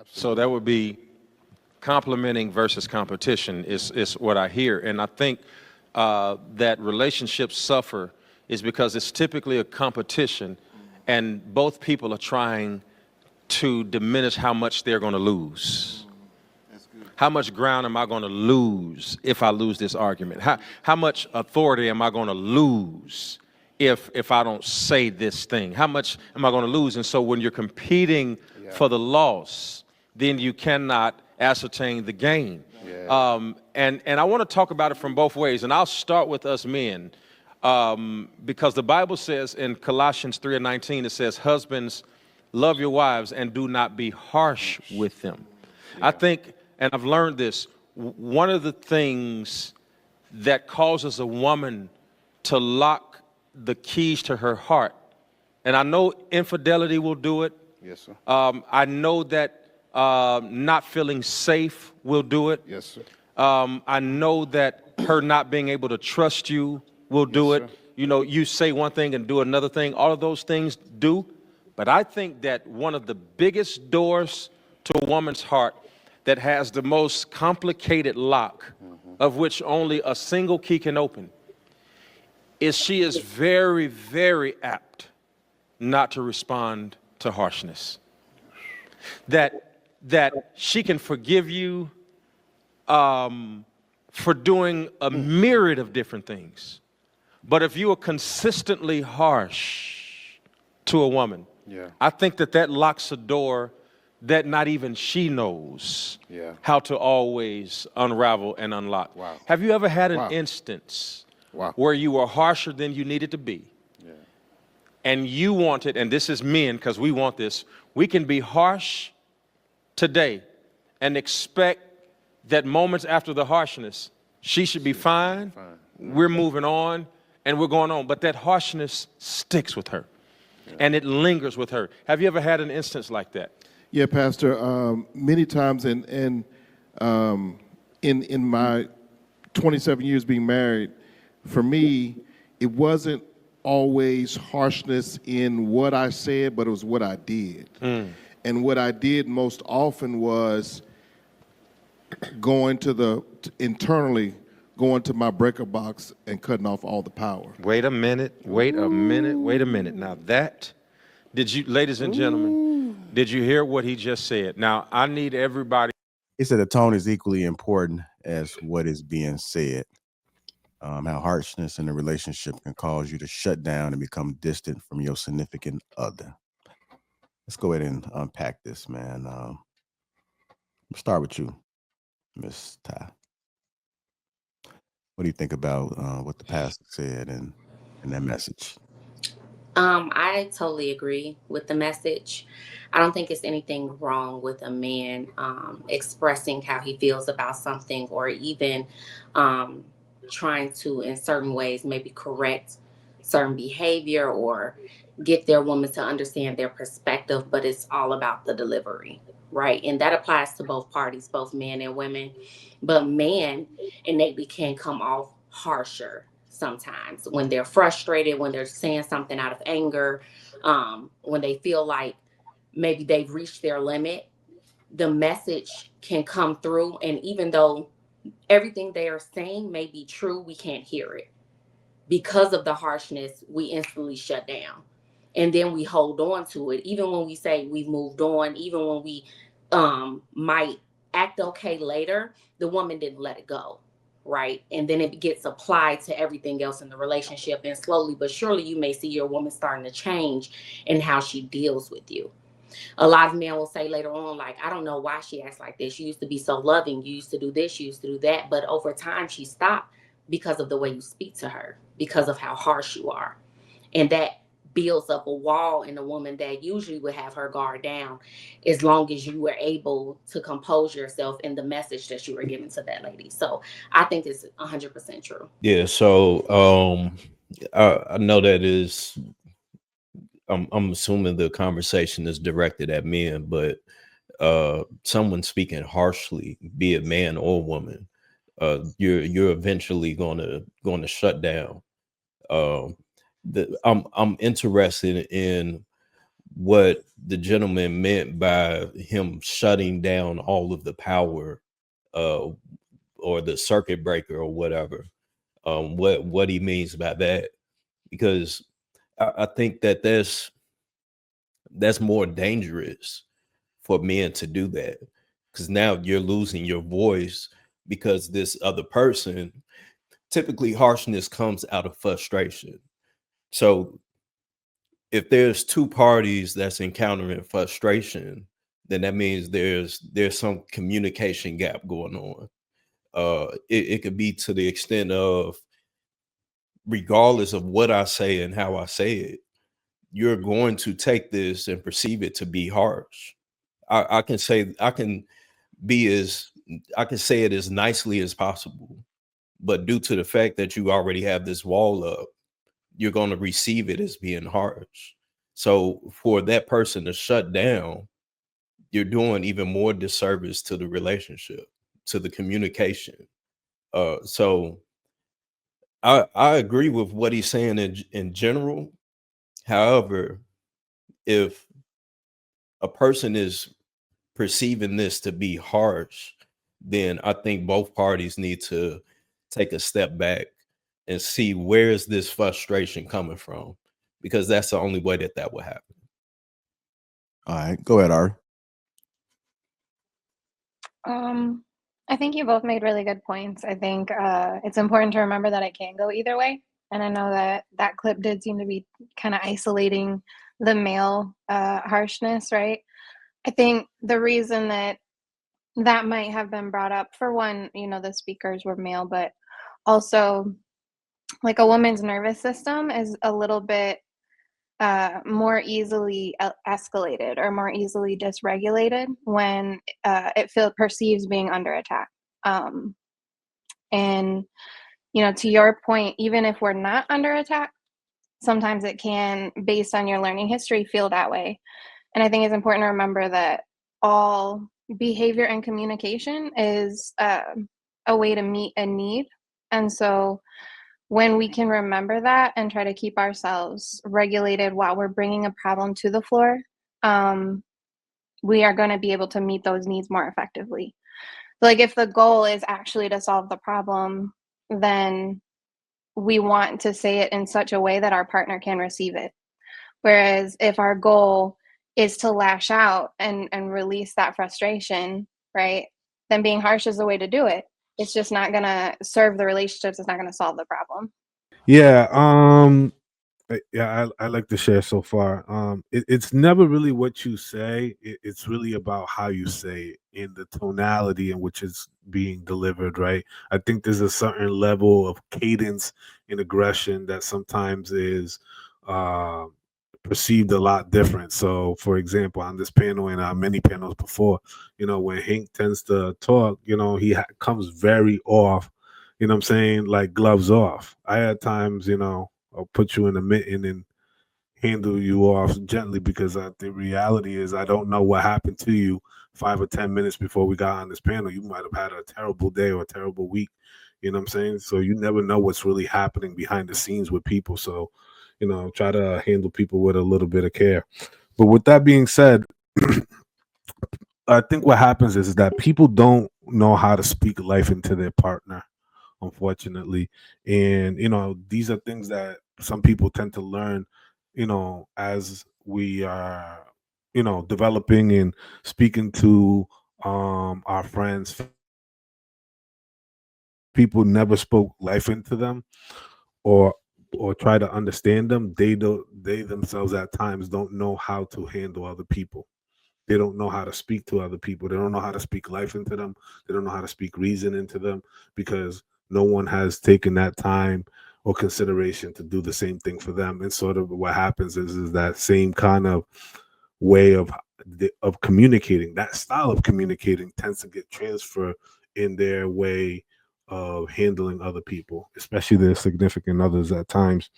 So that would be complimenting versus competition is what I hear. And I think that relationships suffer is because it's typically a competition and both people are trying to diminish how much they're going to lose. How much ground am I going to lose if I lose this argument? How much authority am I going to lose if I don't say this thing? How much am I going to lose? And so when you're competing for the loss, then you cannot ascertain the gain. And I want to talk about it from both ways. And I'll start with us men because the Bible says in Colossians 3:19, it says, husbands, love your wives and do not be harsh with them. I think, and I've learned this, one of the things that causes a woman to lock the keys to her heart, and I know infidelity will do it. Yes, sir. I know that not feeling safe will do it. Yes, sir. I know that her not being able to trust you will do it. Sir. You know, you say one thing and do another thing. All of those things do. But I think that one of the biggest doors to a woman's heart that has the most complicated lock, of which only a single key can open, is she is very, very apt not to respond to harshness. That she can forgive you for doing a myriad of different things. But if you are consistently harsh to a woman, I think that locks a door that not even she knows how to always unravel and unlock. Wow. Have you ever had an instance where you were harsher than you needed to be? And you wanted, and this is men because we want this, we can be harsh today and expect that moments after the harshness, she should be fine, we're moving on, and we're going on. But that harshness sticks with her, and it lingers with her. Have you ever had an instance like that? Yeah, Pastor. Many times in my 27 years being married, for me, it wasn't always harshness in what I said, but it was what I did. And what I did most often was internally going to my breaker box and cutting off all the power. Wait a minute. Now that, ladies and gentlemen, did you hear what he just said? Now, I need everybody. He said the tone is equally important as what is being said. How harshness in a relationship can cause you to shut down and become distant from your significant other. Let's go ahead and unpack this, man. We'll start with you, Miss Ty. What do you think about what the pastor said and that message? I totally agree with the message. I don't think it's anything wrong with a man expressing how he feels about something, or even trying to, in certain ways, maybe correct certain behavior or get their woman to understand their perspective. But it's all about the delivery, right? And that applies to both parties, both men and women. But men innately can come off harsher sometimes when they're frustrated, when they're saying something out of anger, when they feel like maybe they've reached their limit. The message can come through, and even though everything they are saying may be true, we can't hear it. Because of the harshness, we instantly shut down. And then we hold on to it. Even when we say we've moved on, even when we might act okay later, the woman didn't let it go, right? And then it gets applied to everything else in the relationship. And slowly but surely, you may see your woman starting to change in how she deals with you. A lot of men will say later on, like, I don't know why she acts like this. You used to be so loving. You used to do this. You used to do that. But over time, she stopped because of the way you speak to her, because of how harsh you are. And that builds up a wall in a woman that usually would have her guard down, as long as you were able to compose yourself in the message that you were giving to that lady. So I think it's 100% true. Yeah. So I know that is, I'm assuming the conversation is directed at men, but someone speaking harshly, be it man or woman, you're eventually going to shut down. I'm interested in what the gentleman meant by him shutting down all of the power, uh, or the circuit breaker or whatever. What he means by that, because I think that that's more dangerous for men to do that, because now you're losing your voice, because this other person, typically harshness comes out of frustration. So if there's two parties that's encountering frustration, then that means there's some communication gap going on. It could be to the extent of, regardless of what I say and how I say it, you're going to take this and perceive it to be harsh. I can say, be as I can say it as nicely as possible, but due to the fact that you already have this wall up, you're going to receive it as being harsh. So for that person to shut down, you're doing even more disservice to the relationship, to the communication. So I agree with what he's saying in general. However, if a person is perceiving this to be harsh, then I think both parties need to take a step back and see, where is this frustration coming from, because that's the only way that that will happen. All right, go ahead, Ari. I think you both made really good points. I think it's important to remember that it can go either way. And I know that that clip did seem to be kind of isolating the male harshness, right? I think the reason that that might have been brought up, for one, the speakers were male, but also like a woman's nervous system is a little bit more easily escalated or more easily dysregulated when it perceives being under attack. Um, and to your point, even if we're not under attack, sometimes it can, based on your learning history, feel that way. And I think it's important to remember that all behavior and communication is a way to meet a need. And so when we can remember that and try to keep ourselves regulated while we're bringing a problem to the floor, we are going to be able to meet those needs more effectively. Like, if the goal is actually to solve the problem, then we want to say it in such a way that our partner can receive it. Whereas if our goal is to lash out and release that frustration, right, then being harsh is the way to do it. It's just not going to serve the relationships. It's not going to solve the problem. Yeah, yeah, I like to share so far. It's never really what you say; it's really about how you say it and the tonality in which it's being delivered. Right? I think there's a certain level of cadence and aggression that sometimes is uh, perceived a lot different. So, for example, on this panel and on many panels before, when Hank tends to talk, he comes very off. You know what I'm saying? Like gloves off. I had times, I'll put you in a mitten and handle you off gently, because the reality is I don't know what happened to you 5 or 10 minutes before we got on this panel. You might have had a terrible day or a terrible week. You know what I'm saying? So you never know what's really happening behind the scenes with people. So, try to handle people with a little bit of care. But with that being said, I think what happens is that people don't know how to speak life into their partner, unfortunately. And these are things that some people tend to learn, as we are, developing and speaking to our friends. People never spoke life into them, or try to understand them. They themselves at times don't know how to handle other people. They don't know how to speak to other people. They don't know how to speak life into them. They don't know how to speak reason into them, because no one has taken that time or consideration to do the same thing for them. And sort of what happens is that same kind of way of communicating, that style of communicating tends to get transferred in their way of handling other people, especially their significant others at times.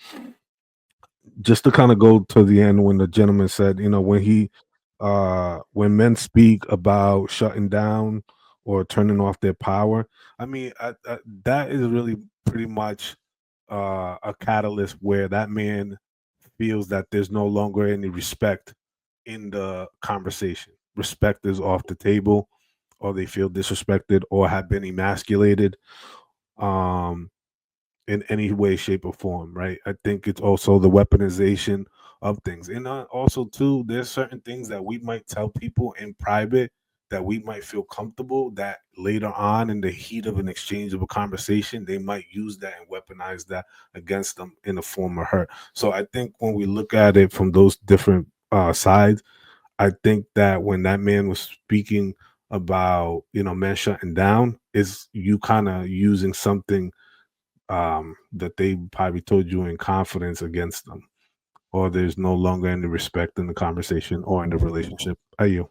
Just to kind of go to the end, when the gentleman said, when men speak about shutting down or turning off their power, I mean, that is really pretty much a catalyst where that man feels that there's no longer any respect in the conversation. Respect is off the table, or they feel disrespected or have been emasculated in any way, shape, or form, right? I think it's also the weaponization of things. And also, too, there's certain things that we might tell people in private that we might feel comfortable that later on in the heat of an exchange of a conversation, they might use that and weaponize that against them in a form of hurt. So I think when we look at it from those different sides, I think that when that man was speaking about, men shutting down, is you kind of using something that they probably told you in confidence against them, or there's no longer any respect in the conversation or in the relationship. Are you?